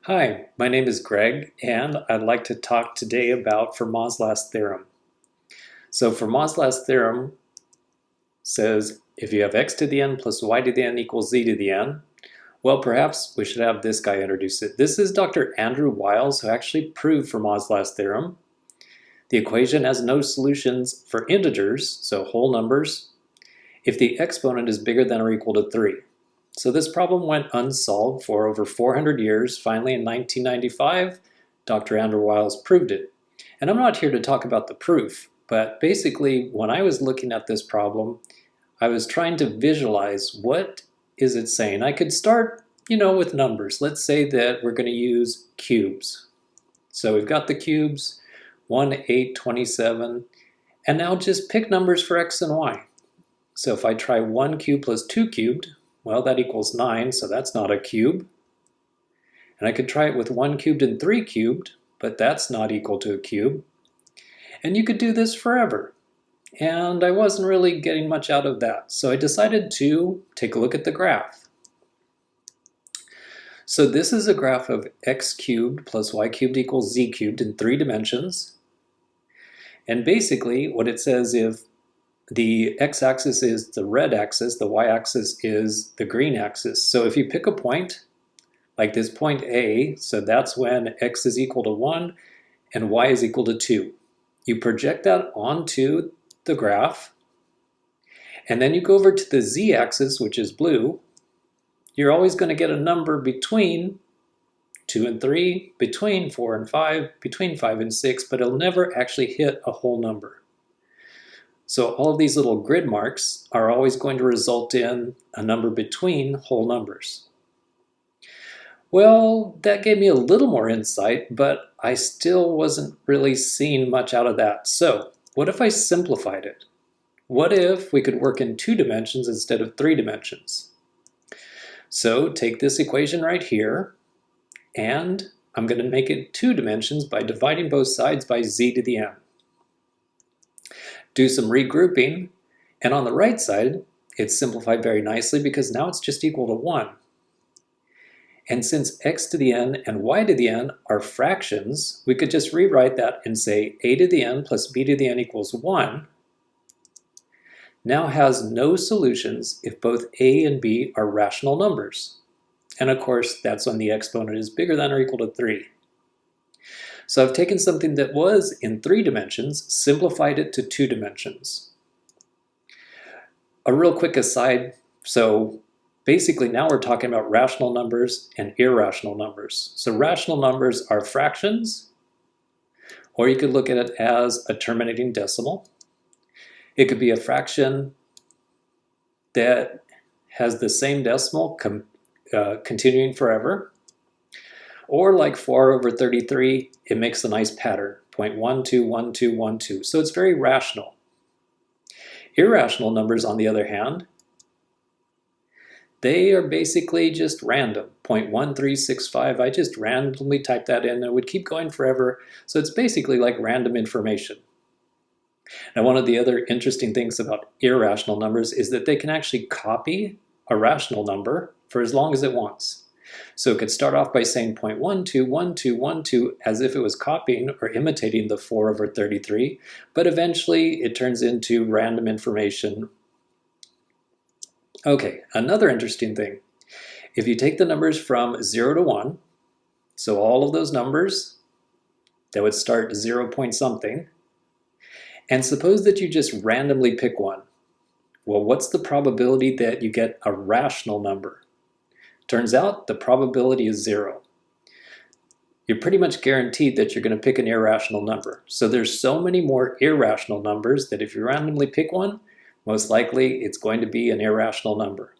Hi, my name is Greg, and I'd like to talk today about Fermat's last theorem. So Fermat's last theorem says if you have x to the n plus y to the n equals z to the n, well, perhaps we should have this guy introduce it. This is Dr. Andrew Wiles, who actually proved Fermat's last theorem. The equation has no solutions for integers, so whole numbers, if the exponent is bigger than or equal to 3. So this problem went unsolved for over 400 years. Finally, in 1995, Dr. Andrew Wiles proved it. And I'm not here to talk about the proof, but basically, when I was looking at this problem, I was trying to visualize what is it saying. I could start, with numbers. Let's say that we're going to use cubes. So we've got the cubes, 1, 8, 27, and now just pick numbers for x and y. So if I try 1 cubed plus 2 cubed, well, that equals 9, so that's not a cube. And I could try it with 1 cubed and 3 cubed, but that's not equal to a cube. And you could do this forever. And I wasn't really getting much out of that, so I decided to take a look at the graph. So this is a graph of x cubed plus y cubed equals z cubed in 3 dimensions. And basically, what it says is the x-axis is the red axis, the y-axis is the green axis. So if you pick a point, like this point A, so that's when x is equal to 1 and y is equal to 2. You project that onto the graph, and then you go over to the z-axis, which is blue. You're always going to get a number between 2 and 3, between 4 and 5, between 5 and 6, but it'll never actually hit a whole number. So all of these little grid marks are always going to result in a number between whole numbers. Well, that gave me a little more insight, but I still wasn't really seeing much out of that. So what if I simplified it? What if we could work in 2 dimensions instead of 3 dimensions? So take this equation right here, and I'm going to make it 2 dimensions by dividing both sides by z to the n. Do some regrouping, and on the right side, it's simplified very nicely because now it's just equal to 1. And since x to the n and y to the n are fractions, we could just rewrite that and say a to the n plus b to the n equals 1 now has no solutions if both a and b are rational numbers. And of course, that's when the exponent is bigger than or equal to 3. So I've taken something that was in 3 dimensions, simplified it to 2 dimensions. A real quick aside, so basically now we're talking about rational numbers and irrational numbers. So rational numbers are fractions, or you could look at it as a terminating decimal. It could be a fraction that has the same decimal continuing forever. Or like 4 over 33, it makes a nice pattern, 0.121212. So it's very rational. Irrational numbers, on the other hand, they are basically just random, 0.1365. I just randomly type that in and it would keep going forever. So it's basically like random information. Now, one of the other interesting things about irrational numbers is that they can actually copy a rational number for as long as it wants. So it could start off by saying 0.121212 as if it was copying or imitating the 4 over 33, but eventually it turns into random information. Okay, another interesting thing. If you take the numbers from 0 to 1, so all of those numbers that would start 0 point something, and suppose that you just randomly pick one. Well, what's the probability that you get a rational number? Turns out the probability is 0. You're pretty much guaranteed that you're going to pick an irrational number. So there's so many more irrational numbers that if you randomly pick one, most likely it's going to be an irrational number.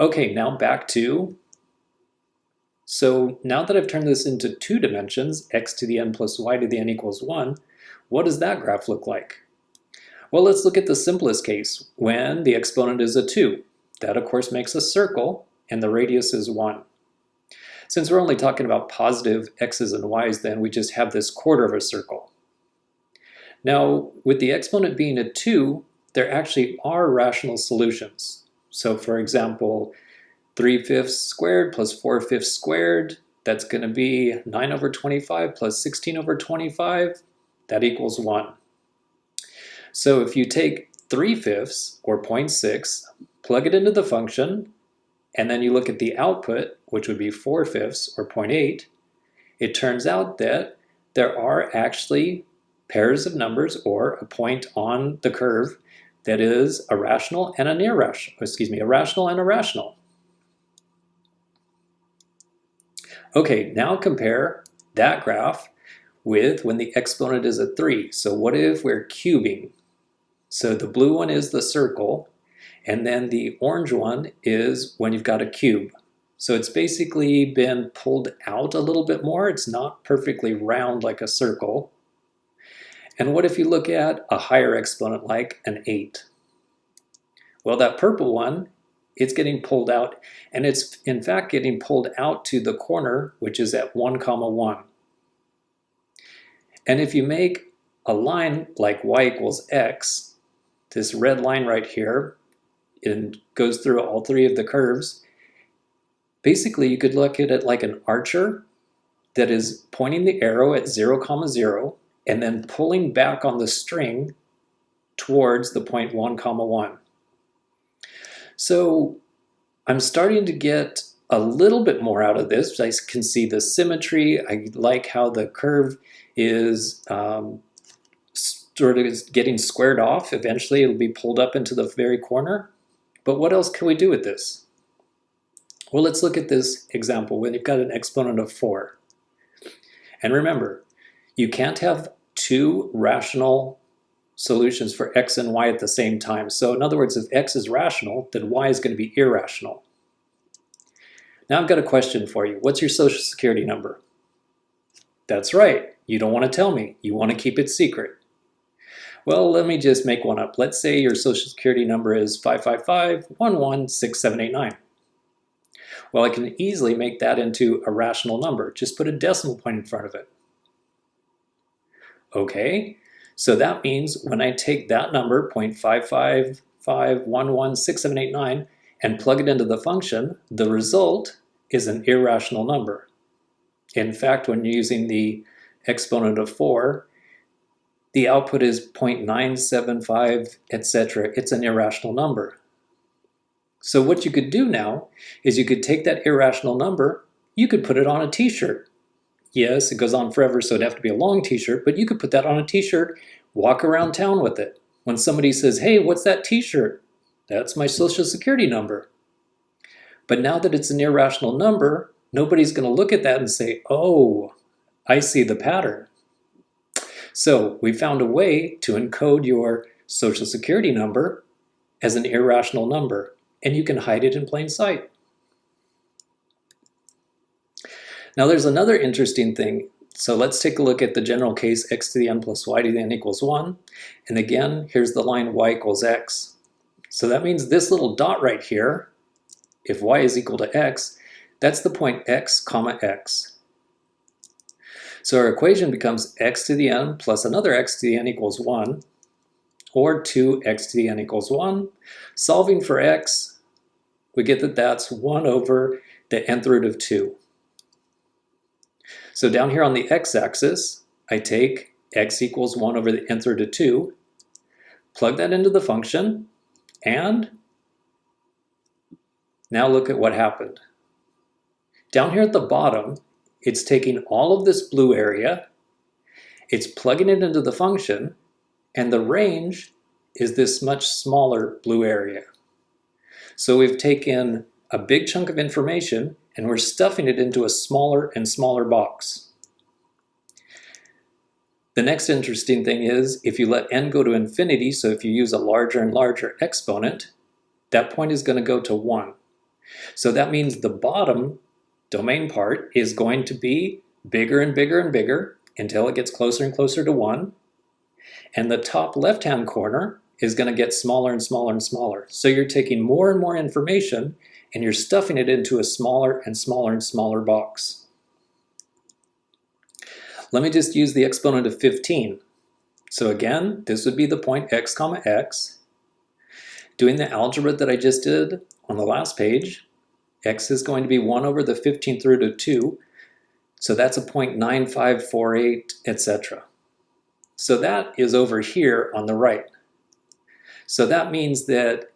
Okay, now back to, so now that I've turned this into 2 dimensions, x to the n plus y to the n equals 1, what does that graph look like? Well, let's look at the simplest case, when the exponent is a 2. That, of course, makes a circle, and the radius is 1. Since we're only talking about positive x's and y's, then we just have this quarter of a circle. Now, with the exponent being a 2, there actually are rational solutions. So, for example, 3/5 squared plus 4/5 squared, That's going to be 9 over 25 plus 16 over 25. That equals 1. So if you take 3/5 or 0.6, plug it into the function, and then you look at the output, which would be 4/5 or 0.8, it turns out that there are actually pairs of numbers or a point on the curve that is a rational and an irrational, a rational and a rational. Okay, now compare that graph with when the exponent is a 3. So what if we're cubing? So the blue one is the circle, and then the orange one is when you've got a cube. So it's basically been pulled out a little bit more. It's not perfectly round like a circle. And what if you look at a higher exponent like an 8? Well, that purple one, it's getting pulled out, and it's in fact getting pulled out to the corner, which is at 1, 1. And if you make a line like y equals x, this red line right here, it goes through all 3 of the curves. Basically, you could look at it like an archer that is pointing the arrow at 0, 0, and then pulling back on the string towards the point 1, 1. So I'm starting to get a little bit more out of this. I can see the symmetry. I like how the curve is sort of getting squared off. Eventually it'll be pulled up into the very corner. But what else can we do with this? Well, let's look at this example when you've got an exponent of 4. And remember, you can't have 2 rational solutions for x and y at the same time. So in other words, if x is rational, then y is going to be irrational. Now I've got a question for you. What's your social security number? That's right. You don't want to tell me. You want to keep it secret. Well, let me just make one up. Let's say your social security number is 555-116789. Well, I can easily make that into a rational number. Just put a decimal point in front of it. Okay, so that means when I take that number, 0.555116789, and plug it into the function, the result is an irrational number. In fact, when you're using the exponent of 4, the output is 0.975, etc. It's an irrational number. So what you could do now is you could take that irrational number, you could put it on a t-shirt. Yes, it goes on forever, so it'd have to be a long t-shirt, but you could put that on a t-shirt, walk around town with it. When somebody says, hey, what's that t-shirt? That's my social security number. But now that it's an irrational number, nobody's going to look at that and say, oh, I see the pattern. So we found a way to encode your social security number as an irrational number, and you can hide it in plain sight. Now there's another interesting thing. So let's take a look at the general case x to the n plus y to the n equals 1. And again, here's the line y equals x. So that means this little dot right here, if y is equal to x, that's the point x comma x. So our equation becomes x to the n plus another x to the n equals 1, or 2x to the n equals 1. Solving for x, we get that that's 1 over the nth root of 2. So down here on the x-axis, I take x equals 1 over the nth root of 2, plug that into the function, and now look at what happened. Down here at the bottom, it's taking all of this blue area, it's plugging it into the function, and the range is this much smaller blue area. So we've taken a big chunk of information and we're stuffing it into a smaller and smaller box. The next interesting thing is if you let n go to infinity, so if you use a larger and larger exponent, that point is going to go to 1. So that means the bottom domain part is going to be bigger and bigger and bigger until it gets closer and closer to 1. And the top left-hand corner is going to get smaller and smaller and smaller. So you're taking more and more information and you're stuffing it into a smaller and smaller and smaller box. Let me just use the exponent of 15. So again, this would be the point x comma x. Doing the algebra that I just did on the last page, x is going to be 1 over the 15th root of 2. So that's a 0.9548, etc. So that is over here on the right. So that means that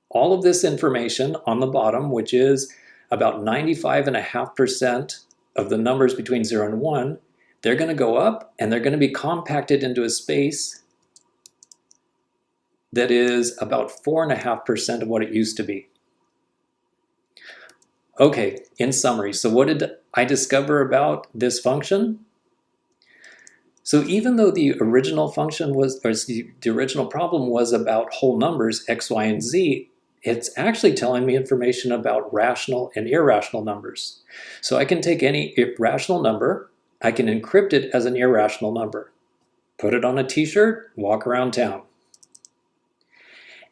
all of this information on the bottom, which is about 95.5% of the numbers between 0 and 1, they're going to go up and they're going to be compacted into a space that is about 4.5% of what it used to be. Okay, in summary, so what did I discover about this function? So even though the original function was, or the original problem was about whole numbers, x, y, and z, it's actually telling me information about rational and irrational numbers. So I can take any irrational number, I can encrypt it as an irrational number, put it on a t-shirt, walk around town.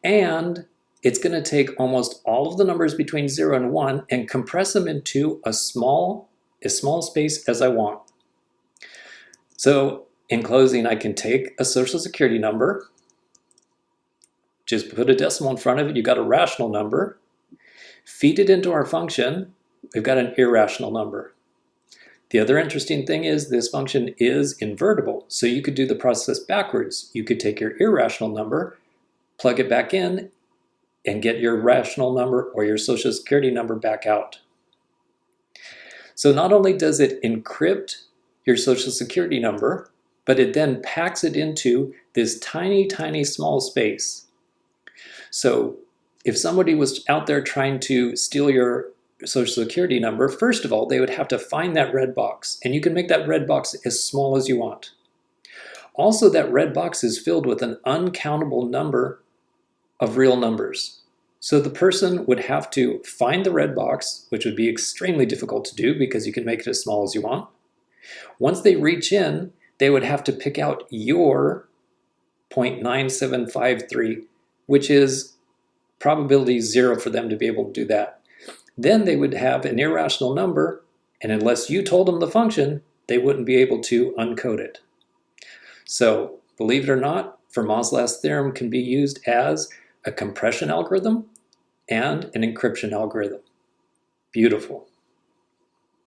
And it's going to take almost all of the numbers between 0 and 1 and compress them into as small space as I want. So in closing, I can take a social security number, just put a decimal in front of it, you got a rational number, feed it into our function, we've got an irrational number. The other interesting thing is this function is invertible, so you could do the process backwards. You could take your irrational number, plug it back in, and get your rational number or your social security number back out. So not only does it encrypt your social security number, but it then packs it into this tiny, tiny small space. So if somebody was out there trying to steal your social security number, first of all, they would have to find that red box, and you can make that red box as small as you want. Also, that red box is filled with an uncountable number of real numbers. So the person would have to find the red box, which would be extremely difficult to do because you can make it as small as you want. Once they reach in, they would have to pick out your 0.9753, which is probability 0 for them to be able to do that. Then they would have an irrational number, and unless you told them the function, they wouldn't be able to uncode it. So, believe it or not, Fermat's last theorem can be used as a compression algorithm and an encryption algorithm. Beautiful.